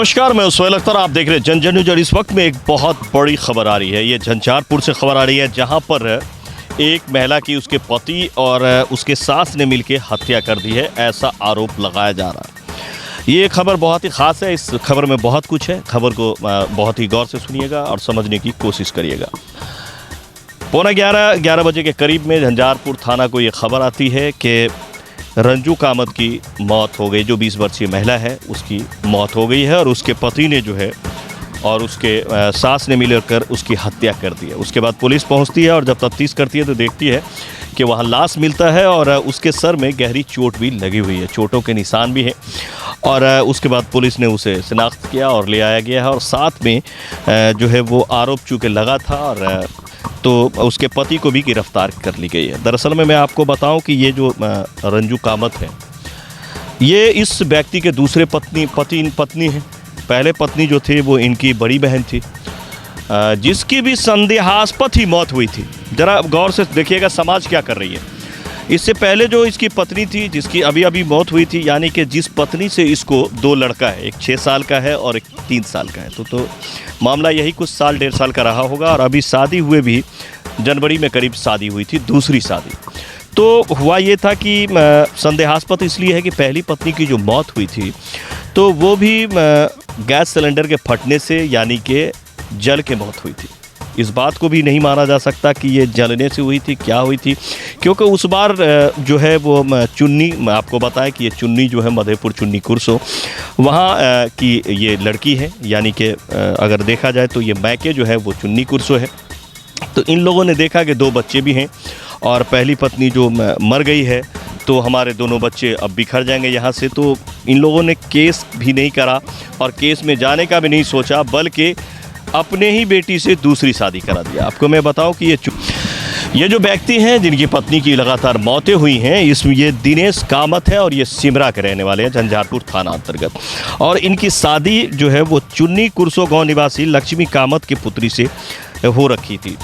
नमस्कार, मैं सुहेल अख्तर, आप देख रहे हैं जन न्यूज। और इस वक्त में एक बहुत बड़ी खबर आ रही है। ये झंझारपुर से खबर आ रही है, जहां पर एक महिला की उसके पति और उसके सास ने मिलकर हत्या कर दी है, ऐसा आरोप लगाया जा रहा है। ये खबर बहुत ही ख़ास है। इस खबर में बहुत कुछ है। खबर को बहुत ही गौर से सुनिएगा और समझने की कोशिश करिएगा। 11:15 बजे के करीब में झंझारपुर थाना को ये खबर आती है कि रंजू कामत की मौत हो गई। जो 20 वर्षीय महिला है उसकी मौत हो गई है और उसके पति ने जो है और उसके सास ने मिलकर उसकी हत्या कर दी है। उसके बाद पुलिस पहुंचती है और जब तफ्तीश करती है तो देखती है कि वहां लाश मिलता है और उसके सर में गहरी चोट भी लगी हुई है, चोटों के निशान भी हैं। और उसके बाद पुलिस ने उसे शिनाख्त किया और ले आया गया है। और साथ में जो है वो आरोप चूँकि लगा था और तो उसके पति को भी गिरफ्तार कर ली गई है। दरअसल में मैं आपको बताऊं कि ये जो रंजू कामत है, ये इस व्यक्ति के दूसरे पत्नी है। पहले पत्नी जो थी वो इनकी बड़ी बहन थी, जिसकी भी संदेहास्पद ही मौत हुई थी। ज़रा गौर से देखिएगा समाज क्या कर रही है। इससे पहले जो इसकी पत्नी थी जिसकी अभी मौत हुई थी, यानी कि जिस पत्नी से इसको 2 लड़का है, एक 6 साल का है और एक 3 साल का है, तो मामला यही कुछ साल 1.5 साल का रहा होगा। और अभी शादी हुए भी जनवरी में करीब शादी हुई थी, दूसरी शादी। तो हुआ ये था कि संदेहास्पद इसलिए है कि पहली पत्नी की जो मौत हुई थी तो वो भी गैस सिलेंडर के फटने से, यानी कि जल के मौत हुई थी। इस बात को भी नहीं माना जा सकता कि ये जलने से हुई थी, क्या हुई थी, क्योंकि उस बार जो है वो चुन्नी, मैं आपको बताएं कि ये चुन्नी जो है मधेपुर चुन्नी कुरसो वहाँ की ये लड़की है, यानी कि अगर देखा जाए तो ये मैके जो है वो चुन्नी कुरसो है। तो इन लोगों ने देखा कि 2 बच्चे भी हैं और पहली पत्नी जो मर गई है तो हमारे दोनों बच्चे अब बिखर जाएंगे यहाँ से। तो इन लोगों ने केस भी नहीं करा और केस में जाने का भी नहीं सोचा, बल्कि अपने ही बेटी से दूसरी शादी करा दिया। आपको मैं बताऊं कि ये जो व्यक्ति हैं जिनकी पत्नी की लगातार मौतें हुई हैं, इसमें ये दिनेश कामत है और ये सिमरा के रहने वाले हैं, झंझारपुर थाना अंतर्गत। और इनकी शादी जो है वो चुन्नी कुरसो गांव निवासी लक्ष्मी कामत की पुत्री से हो रखी थी।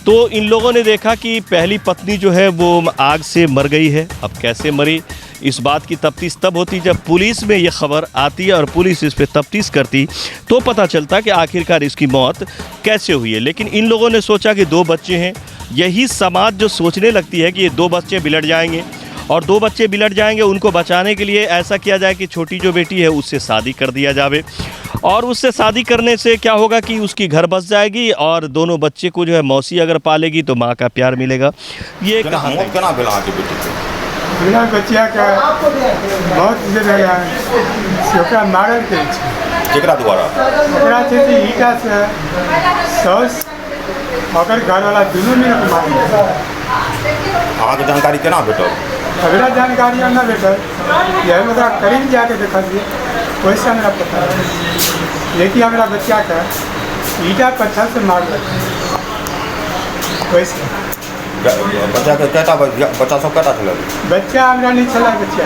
तो इन लोगों ने देखा कि पहली पत्नी जो है वो आग से मर गई है। अब कैसे मरी, इस बात की तफ्तीश तब होती जब पुलिस में ये खबर आती है और पुलिस इस पे तफ्तीश करती तो पता चलता कि आखिरकार इसकी मौत कैसे हुई है। लेकिन इन लोगों ने सोचा कि 2 बच्चे हैं। यही समाज जो सोचने लगती है कि ये 2 बच्चे बिलट जाएंगे और 2 बच्चे बिलट जाएंगे, उनको बचाने के लिए ऐसा किया जाए कि छोटी जो बेटी है उससे शादी कर दिया जावे। और उससे शादी करने से क्या होगा कि उसकी घर बस जाएगी और दोनों बच्चे को जो है मौसी अगर पालेगी तो माँ का प्यार मिलेगा। ये कहानी बिना बच्चिया का बहुत छोटा मारल के केकरा द्वारा ओकरा से ईटा से सौस अगर घर वाला दोनों मिल मार। अहाँके जानकारी केना भेटल? अगला जानकारी ना भेटल, यही मतलब करीब जाके देखलिए, वैसे हमरा पता लेकिन हमारा बच्चा का ईटा पत्थर से मार वैसे। बच्चा के बच्चा सब कटा छल? बच्चा हमरा नहीं चला, बच्चा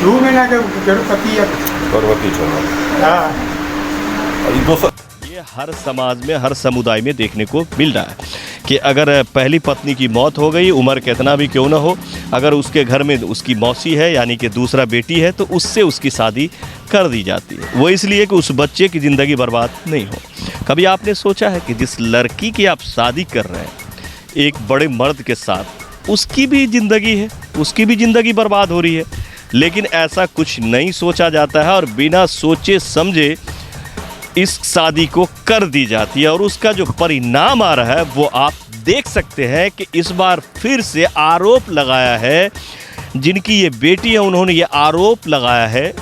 2 महीना के गर्भवती है। गर्भवती छल? हाँ। ये हर समाज में, हर समुदाय में देखने को मिल रहा है कि अगर पहली पत्नी की मौत हो गई, उम्र कितना भी क्यों ना हो, अगर उसके घर में उसकी मौसी है यानी कि दूसरा बेटी है तो उससे उसकी शादी कर दी जाती है। वो इसलिए कि उस बच्चे की ज़िंदगी बर्बाद नहीं हो। कभी आपने सोचा है कि जिस लड़की की आप शादी कर रहे हैं एक बड़े मर्द के साथ, उसकी भी ज़िंदगी है, उसकी भी ज़िंदगी बर्बाद हो रही है। लेकिन ऐसा कुछ नहीं सोचा जाता है और बिना सोचे समझे इस शादी को कर दी जाती है। और उसका जो परिणाम आ रहा है वो आप देख सकते हैं कि इस बार फिर से आरोप लगाया है, जिनकी ये बेटी है उन्होंने ये आरोप लगाया है,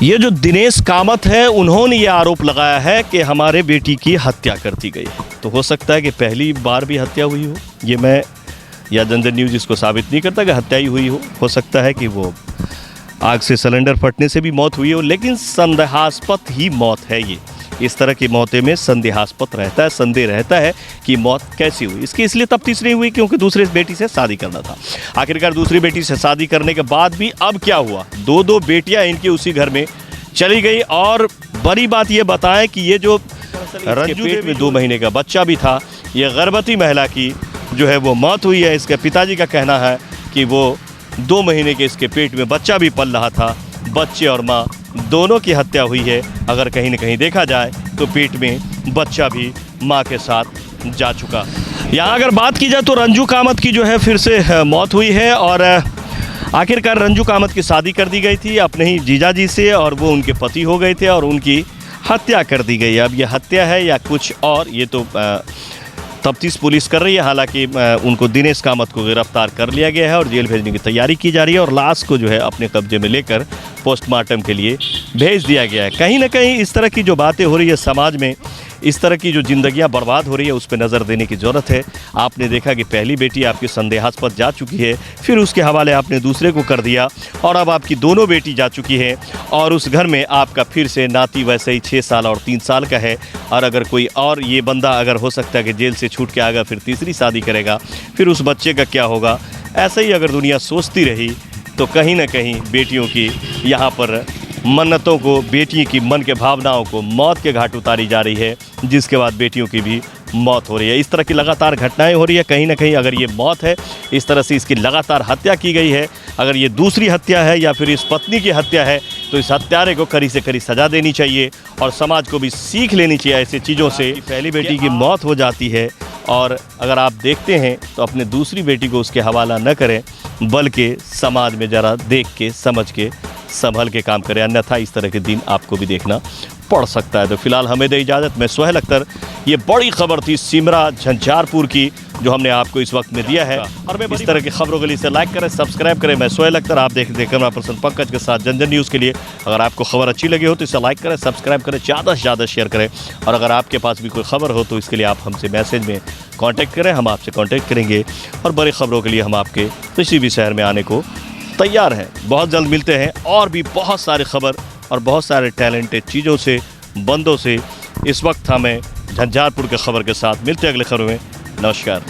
ये जो दिनेश कामत है उन्होंने ये आरोप लगाया है कि हमारे बेटी की हत्या कर दी गई है। तो हो सकता है कि पहली बार भी हत्या हुई हो, ये मैं या जन न्यूज़ इसको साबित नहीं करता कि हत्या ही हुई हो सकता है कि वो आग से सिलेंडर फटने से भी मौत हुई हो, लेकिन संदेहास्पद ही मौत है ये। इस तरह की मौतें में संदेहास्पद रहता है, संदेह रहता है कि मौत कैसी हुई। इसकी इसलिए तफ्तीश नहीं हुई क्योंकि दूसरे बेटी से शादी करना था। आखिरकार दूसरी बेटी से शादी करने के बाद भी अब क्या हुआ, 2 बेटियां इनकी उसी घर में चली गई। और बड़ी बात ये बताएं कि ये जो रंजू पेट में 2 महीने का बच्चा भी था, ये गर्भवती महिला की जो है वो मौत हुई है। इसके पिताजी का कहना है कि वो 2 महीने के इसके पेट में बच्चा भी पल रहा था, बच्चे और माँ दोनों की हत्या हुई है। अगर कहीं न कहीं देखा जाए तो पेट में बच्चा भी माँ के साथ जा चुका। यहाँ अगर बात की जाए तो रंजू कामत की जो है फिर से मौत हुई है और आखिरकार रंजू कामत की शादी कर दी गई थी अपने ही जीजा जी से और वो उनके पति हो गए थे और उनकी हत्या कर दी गई। अब ये हत्या है या कुछ और, ये तो तफ्तीश पुलिस कर रही है। हालांकि उनको दिनेश कामत को गिरफ्तार कर लिया गया है और जेल भेजने की तैयारी की जा रही है और लाश को जो है अपने कब्जे में लेकर पोस्टमार्टम के लिए भेज दिया गया है। कहीं ना कहीं इस तरह की जो बातें हो रही है समाज में, इस तरह की जो जिंदगियां बर्बाद हो रही है, उस पर नज़र देने की ज़रूरत है। आपने देखा कि पहली बेटी आपकी संदेहास्पद जा चुकी है, फिर उसके हवाले आपने दूसरे को कर दिया और अब आपकी दोनों बेटी जा चुकी है और उस घर में आपका फिर से नाती वैसे ही 6 साल और 3 साल का है। और अगर कोई और ये बंदा अगर हो सकता है कि जेल से छूट के आएगा, फिर तीसरी शादी करेगा, फिर उस बच्चे का क्या होगा। ऐसे ही अगर दुनिया सोचती रही तो कहीं ना कहीं बेटियों की यहाँ पर मन्नतों को, बेटी की मन के भावनाओं को मौत के घाट उतारी जा रही है, जिसके बाद बेटियों की भी मौत हो रही है। इस तरह की लगातार घटनाएं हो रही है। कहीं ना कहीं अगर ये मौत है, इस तरह से इसकी लगातार हत्या की गई है, अगर ये दूसरी हत्या है या फिर इस पत्नी की हत्या है, तो इस हत्यारे को कड़ी से कड़ी सज़ा देनी चाहिए और समाज को भी सीख लेनी चाहिए ऐसी चीज़ों से। पहली बेटी की मौत हो जाती है और अगर आप देखते हैं तो अपने दूसरी बेटी को उसके हवाला न करें, बल्कि समाज में ज़रा देख के समझ के संभल के काम करें, अन्यथा इस तरह के दिन आपको भी देखना पड़ सकता है। तो फिलहाल हमें दे इजाज़त। मैं सोहेल अख्तर, ये बड़ी खबर थी सिमरा झंझारपुर की जो हमने आपको इस वक्त में दिया है। और मैं इस तरह की खबरों के लिए इसे लाइक करें, सब्सक्राइब करें। मैं सोहेल अख्तर, आप देखते कैमरा पर्सन पंकज के साथ जन न्यूज़ के लिए। अगर आपको खबर अच्छी लगी हो तो इसे लाइक करें, सब्सक्राइब करें, ज़्यादा से ज़्यादा शेयर करें। और अगर आपके पास भी कोई खबर हो तो इसके लिए आप हमसे मैसेज में कॉन्टैक्ट करें, हम आपसे कॉन्टैक्ट करेंगे और बड़ी खबरों के लिए हम आपके किसी भी शहर में आने को तैयार हैं। बहुत जल्द मिलते हैं और भी बहुत सारी खबर और बहुत सारे टैलेंटेड चीज़ों से, बंदों से। इस वक्त हमें झंझारपुर के खबर के साथ मिलते हैं अगले खबरों में। नमस्कार।